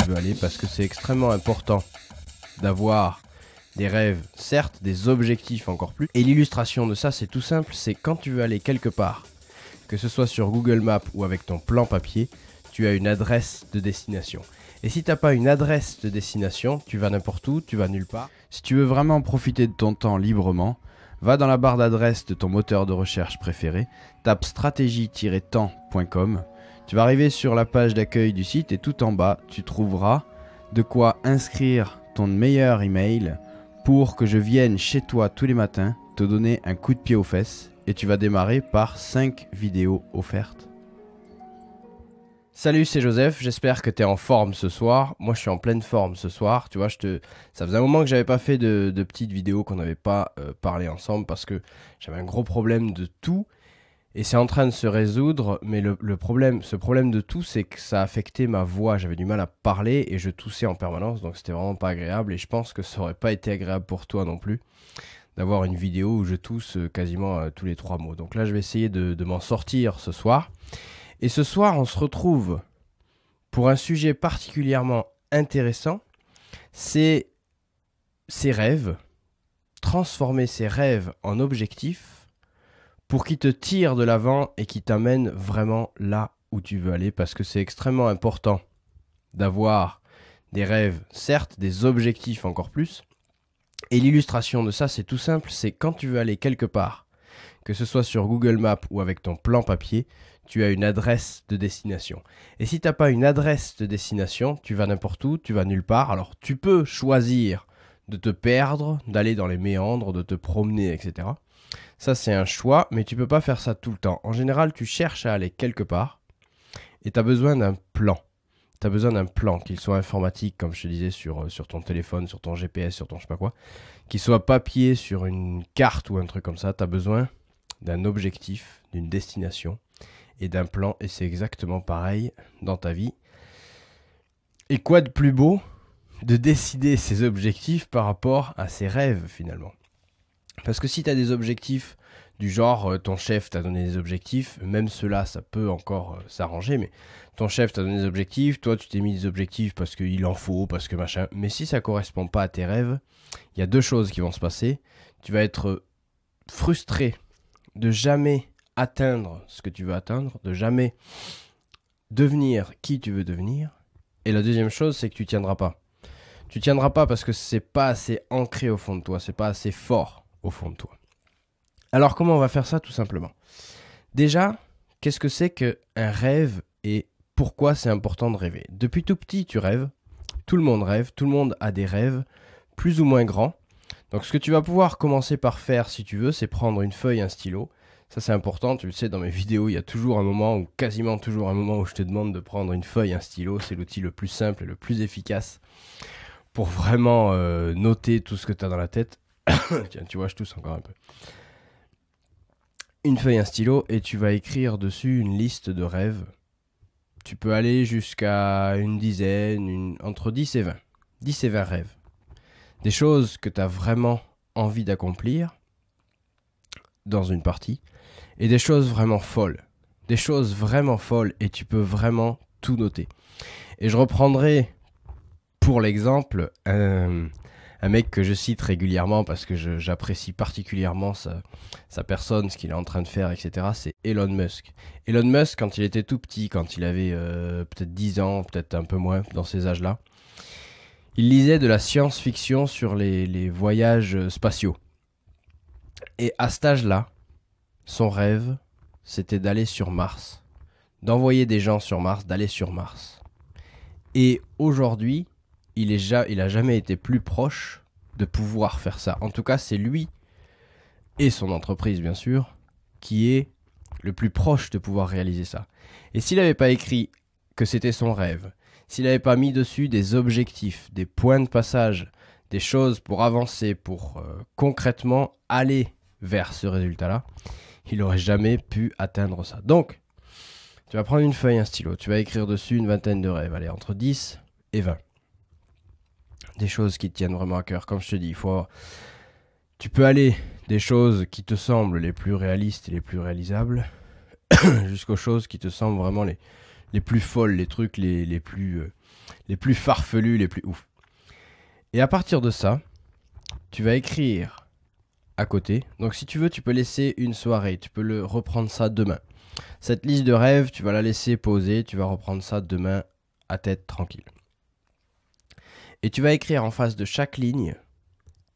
veux aller parce que c'est extrêmement important d'avoir des rêves, certes, des objectifs encore plus. Et l'illustration de ça, c'est tout simple, c'est quand tu veux aller quelque part, que ce soit sur Google Maps ou avec ton plan papier, tu as une adresse de destination. Et si tu n'as pas une adresse de destination, tu vas n'importe où, tu vas nulle part. Si tu veux vraiment profiter de ton temps librement, va dans la barre d'adresse de ton moteur de recherche préféré, tape stratégie-temps.com, tu vas arriver sur la page d'accueil du site et tout en bas, tu trouveras de quoi inscrire ton meilleur email pour que je vienne chez toi tous les matins te donner un coup de pied aux fesses et tu vas démarrer par 5 vidéos offertes. Salut, c'est Joseph, j'espère que tu es en forme ce soir. Moi je suis en pleine forme ce soir, tu vois, ça faisait un moment que j'avais pas fait de petites vidéos, qu'on n'avait pas parlé ensemble parce que j'avais un gros problème de toux et c'est en train de se résoudre, mais ce problème de toux, c'est que ça affectait ma voix, j'avais du mal à parler et je toussais en permanence, donc c'était vraiment pas agréable et je pense que ça aurait pas été agréable pour toi non plus d'avoir une vidéo où je tousse quasiment tous les 3 mots. Donc là je vais essayer de m'en sortir ce soir. Et ce soir, on se retrouve pour un sujet particulièrement intéressant, c'est ses rêves, transformer ses rêves en objectifs pour qu'ils te tirent de l'avant et qui t'amènent vraiment là où tu veux aller, parce que c'est extrêmement important d'avoir des rêves, certes, des objectifs encore plus. Et l'illustration de ça, c'est tout simple, c'est quand tu veux aller quelque part, que ce soit sur Google Maps ou avec ton plan papier, tu as une adresse de destination. Et si tu n'as pas une adresse de destination, tu vas n'importe où, tu vas nulle part. Alors tu peux choisir de te perdre, d'aller dans les méandres, de te promener, etc. Ça c'est un choix, mais tu ne peux pas faire ça tout le temps. En général, tu cherches à aller quelque part et tu as besoin d'un plan. Tu as besoin d'un plan, qu'il soit informatique, comme je te disais, sur ton téléphone, sur ton GPS, sur ton je sais pas quoi, qu'il soit papier sur une carte ou un truc comme ça. Tu as besoin d'un objectif, d'une destination et d'un plan, et c'est exactement pareil dans ta vie. Et quoi de plus beau de décider ses objectifs par rapport à ses rêves finalement. Parce que si tu as des objectifs du genre, ton chef t'a donné des objectifs, même cela ça peut encore s'arranger, mais ton chef t'a donné des objectifs, toi tu t'es mis des objectifs parce qu'il en faut, parce que machin, mais si ça correspond pas à tes rêves, il y a 2 choses qui vont se passer. Tu vas être frustré de jamais atteindre ce que tu veux atteindre, de jamais devenir qui tu veux devenir. Et la deuxième chose, c'est que tu tiendras pas. Tu tiendras pas parce que c'est pas assez ancré au fond de toi, c'est pas assez fort au fond de toi. Alors comment on va faire ça tout simplement ? Déjà, qu'est-ce que c'est qu'un rêve et pourquoi c'est important de rêver ? Depuis tout petit, tu rêves, tout le monde a des rêves plus ou moins grands. Donc ce que tu vas pouvoir commencer par faire si tu veux, c'est prendre une feuille, un stylo. Ça c'est important, tu le sais, dans mes vidéos, il y a toujours un moment, ou quasiment toujours un moment où je te demande de prendre une feuille, un stylo. C'est l'outil le plus simple et le plus efficace pour vraiment noter tout ce que tu as dans la tête. Tiens, tu vois, je tousse encore un peu. Une feuille, un stylo, et tu vas écrire dessus une liste de rêves. Tu peux aller jusqu'à une dizaine, entre 10 et 20. 10 et 20 rêves. Des choses que tu as vraiment envie d'accomplir dans une partie. Et des choses vraiment folles. Des choses vraiment folles et tu peux vraiment tout noter. Et je reprendrai pour l'exemple un mec que je cite régulièrement parce que j'apprécie particulièrement sa personne, ce qu'il est en train de faire, etc. C'est Elon Musk. Elon Musk, quand il était tout petit, quand il avait peut-être 10 ans, peut-être un peu moins dans ces âges-là, il lisait de la science-fiction sur les voyages spatiaux. Et à cet âge-là, son rêve, c'était d'aller sur Mars, d'envoyer des gens sur Mars, d'aller sur Mars. Et aujourd'hui, il a jamais été plus proche de pouvoir faire ça. En tout cas, c'est lui et son entreprise, bien sûr, qui est le plus proche de pouvoir réaliser ça. Et s'il n'avait pas écrit que c'était son rêve, s'il n'avait pas mis dessus des objectifs, des points de passage, des choses pour avancer, pour concrètement aller vers ce résultat-là, il n'aurait jamais pu atteindre ça. Donc, tu vas prendre une feuille, un stylo, tu vas écrire dessus une vingtaine de rêves, allez, entre 10 et 20. Des choses qui te tiennent vraiment à cœur. Comme je te dis, tu peux aller des choses qui te semblent les plus réalistes et les plus réalisables jusqu'aux choses qui te semblent vraiment les plus folles, les trucs les plus farfelus, les plus ouf. Et à partir de ça, tu vas écrire à côté. Donc si tu veux, tu peux laisser une soirée, tu peux le reprendre ça demain. Cette liste de rêves, tu vas la laisser poser, tu vas reprendre ça demain à tête tranquille. Et tu vas écrire en face de chaque ligne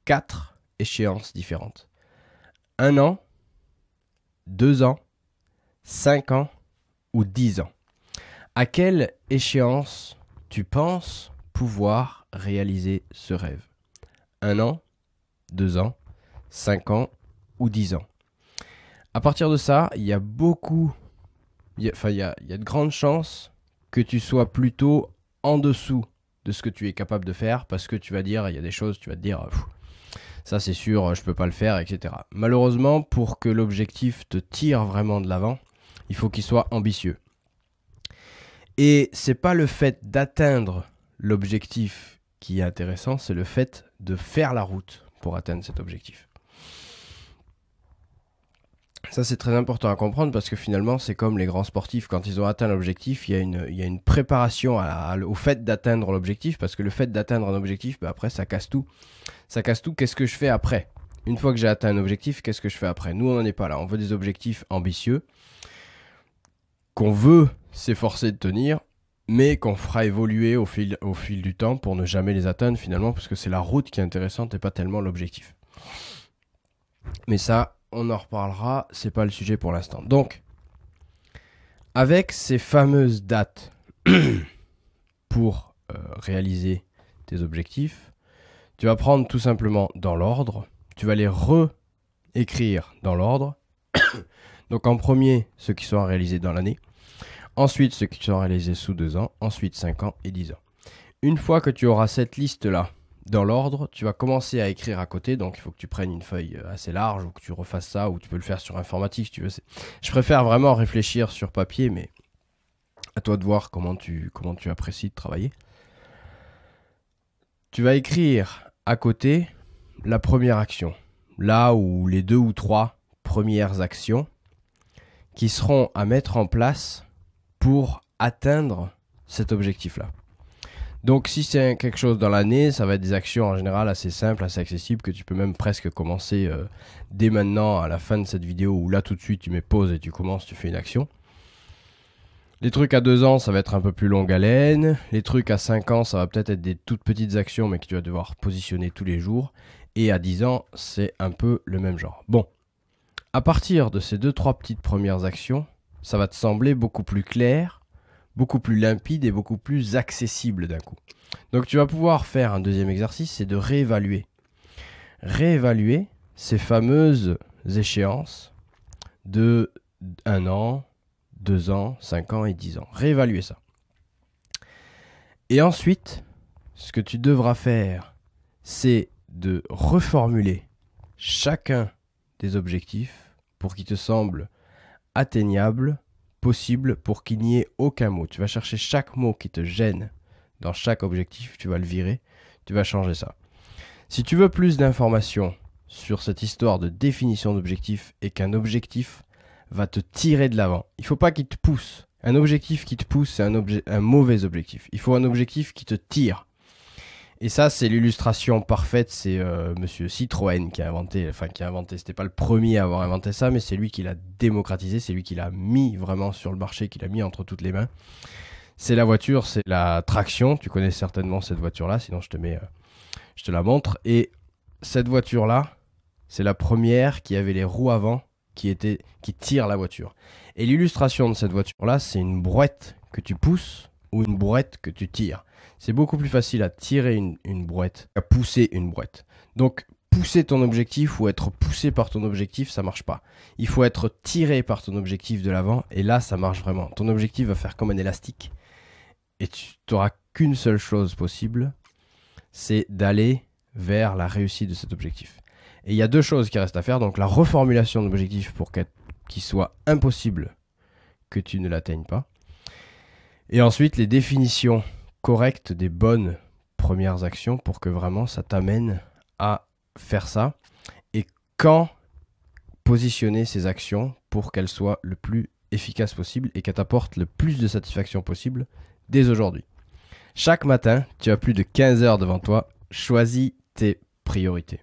4 échéances différentes. 1 an, 2 ans, 5 ans ou 10 ans. À quelle échéance tu penses pouvoir réaliser ce rêve? 1 an, 2 ans, 5 ans ou 10 ans. À partir de ça, il y a de grandes chances que tu sois plutôt en dessous de ce que tu es capable de faire, parce que tu vas dire, il y a des choses, tu vas te dire, ça c'est sûr, je peux pas le faire, etc. Malheureusement, pour que l'objectif te tire vraiment de l'avant, il faut qu'il soit ambitieux. Et c'est pas le fait d'atteindre l'objectif qui est intéressant, c'est le fait de faire la route pour atteindre cet objectif. Ça, c'est très important à comprendre parce que finalement, c'est comme les grands sportifs. Quand ils ont atteint l'objectif, il y a une préparation au fait d'atteindre l'objectif, parce que le fait d'atteindre un objectif, après, ça casse tout. Ça casse tout. Qu'est-ce que je fais après? Une fois que j'ai atteint un objectif, qu'est-ce que je fais après? Nous, on n'en est pas là. On veut des objectifs ambitieux qu'on veut s'efforcer de tenir, mais qu'on fera évoluer au fil du temps pour ne jamais les atteindre finalement, parce que c'est la route qui est intéressante et pas tellement l'objectif. Mais ça, on en reparlera, c'est pas le sujet pour l'instant. Donc, avec ces fameuses dates pour réaliser tes objectifs, tu vas prendre tout simplement dans l'ordre, tu vas les réécrire dans l'ordre. Donc en premier, ceux qui sont réalisés dans l'année, ensuite ceux qui sont réalisés sous 2 ans, ensuite 5 ans et 10 ans. Une fois que tu auras cette liste-là dans l'ordre, tu vas commencer à écrire à côté, donc il faut que tu prennes une feuille assez large ou que tu refasses ça, ou tu peux le faire sur informatique si tu veux. Je préfère vraiment réfléchir sur papier, mais à toi de voir comment tu apprécies de travailler. Tu vas écrire à côté la première action, là où les 2 ou 3 premières actions qui seront à mettre en place pour atteindre cet objectif-là. Donc si c'est quelque chose dans l'année, ça va être des actions en général assez simples, assez accessibles, que tu peux même presque commencer dès maintenant à la fin de cette vidéo, où là tout de suite tu mets pause et tu commences, tu fais une action. Les trucs à 2 ans, ça va être un peu plus longue haleine. Les trucs à 5 ans, ça va peut-être être des toutes petites actions, mais que tu vas devoir positionner tous les jours. Et à 10 ans, c'est un peu le même genre. Bon, à partir de ces 2-3 petites premières actions, ça va te sembler beaucoup plus clair, beaucoup plus limpide et beaucoup plus accessible d'un coup. Donc tu vas pouvoir faire un deuxième exercice, c'est de réévaluer. Réévaluer ces fameuses échéances de 1 an, 2 ans, 5 ans et 10 ans. Réévaluer ça. Et ensuite, ce que tu devras faire, c'est de reformuler chacun des objectifs pour qu'ils te semblent atteignables, possible, pour qu'il n'y ait aucun mot. Tu vas chercher chaque mot qui te gêne dans chaque objectif, tu vas le virer, tu vas changer ça. Si tu veux plus d'informations sur cette histoire de définition d'objectif et qu'un objectif va te tirer de l'avant, il ne faut pas qu'il te pousse. Un objectif qui te pousse, c'est un mauvais objectif. Il faut un objectif qui te tire. Et ça, c'est l'illustration parfaite, c'est Monsieur Citroën qui a inventé, c'était pas le premier à avoir inventé ça, mais c'est lui qui l'a démocratisé, c'est lui qui l'a mis vraiment sur le marché, qui l'a mis entre toutes les mains. C'est la voiture, c'est la traction, tu connais certainement cette voiture-là, sinon je te la montre. Et cette voiture-là, c'est la première qui avait les roues avant qui tirent la voiture. Et l'illustration de cette voiture-là, c'est une brouette que tu pousses ou une brouette que tu tires. C'est beaucoup plus facile à tirer une brouette qu'à pousser une brouette. Donc, pousser ton objectif ou être poussé par ton objectif, ça marche pas. Il faut être tiré par ton objectif de l'avant et là, ça marche vraiment. Ton objectif va faire comme un élastique et tu n'auras qu'une seule chose possible, c'est d'aller vers la réussite de cet objectif. Et il y a 2 choses qui restent à faire. Donc, la reformulation de l'objectif pour qu'il soit impossible que tu ne l'atteignes pas. Et ensuite, les définitions correctes des bonnes premières actions pour que vraiment ça t'amène à faire ça. Et quand positionner ces actions pour qu'elles soient le plus efficace possible et qu'elle t'apporte le plus de satisfaction possible dès aujourd'hui. Chaque matin, tu as plus de 15 heures devant toi. Choisis tes priorités.